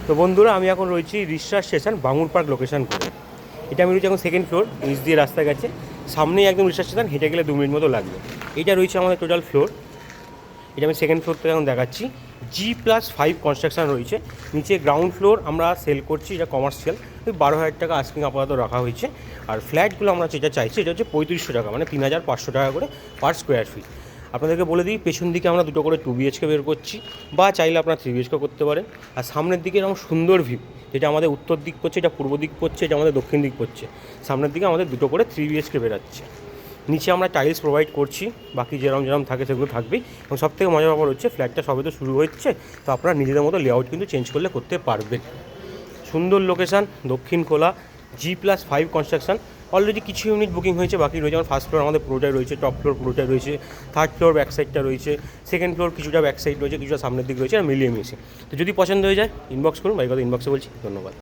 তো বন্ধুরা, আমি এখন রয়েছি Rishra station Bangur park location করে। এটা আমি রয়েছি এখন সেকেন্ড ফ্লোর, নিচ দিয়ে রাস্তা গেছে, সামনেই একদম রিষড়া স্টেশন, হেঁটে গেলে 2 মিনিট মতো লাগবে। এটা রয়েছে আমাদের টোটাল ফ্লোর। এটা আমি সেকেন্ড ফ্লোর থেকে এখন দেখাচ্ছি। G+5 কনস্ট্রাকশান রয়েছে। নিচে গ্রাউন্ড ফ্লোর আমরা সেল করছি, এটা কমার্শিয়াল, ওই 12,000 টাকা আস্কিং আপাতত রাখা হয়েছে। আর ফ্ল্যাটগুলো আমরা যেটা চাইছি এটা হচ্ছে 3500 টাকা, মানে 3,500 টাকা করে পার স্কোয়ার ফিট। আপনাদেরকে বলে দিই, পেছন দিকে আমরা 2টো করে 2 BHK বের করছি, বা চাইলে আপনারা 3 BHK করতে পারেন। আর সামনের দিকে এরকম সুন্দর ভিউ, যেটা আমাদের উত্তর দিক পড়ছে, এটা পূর্ব দিক পড়ছে, এটা আমাদের দক্ষিণ দিক পড়ছে। সামনের দিকে আমাদের 2টো করে 3 BHK বেরাচ্ছে। নিচে আমরা টাইলস প্রোভাইড করছি, বাকি যেরকম থাকে সেগুলো থাকবেই। এবং সবথেকে মজার ব্যাপার হচ্ছে, ফ্ল্যাটটা সবে তো শুরু হচ্ছে, তো আপনারা নিজেদের মতো লেআউট কিন্তু চেঞ্জ করতে পারবেন। সুন্দর লোকেশান, দক্ষিণ খোলা, G+5 কনস্ট্রাকশান। অলরেডি কিছু ইউনিট বুকিং হয়েছে, বাকি রয়েছে আমার ফার্স্ট ফ্লোর আমাদের পুরোটাই রয়েছে, টপ ফ্লোর পুরোটাই রয়েছে, থার্ড ফ্লোর ব্যাক সাইডটা রয়েছে, সেকেন্ড ফ্লোর কিছুটা ব্যাক সাইড রয়েছে, কিছুটা সামনের দিক রয়েছে, আর মিলিয়ে মিশে। তো যদি পছন্দ হয়ে যায় ইনবক্স করুন, বাই কথা ইনবক্সে বলছি। ধন্যবাদ।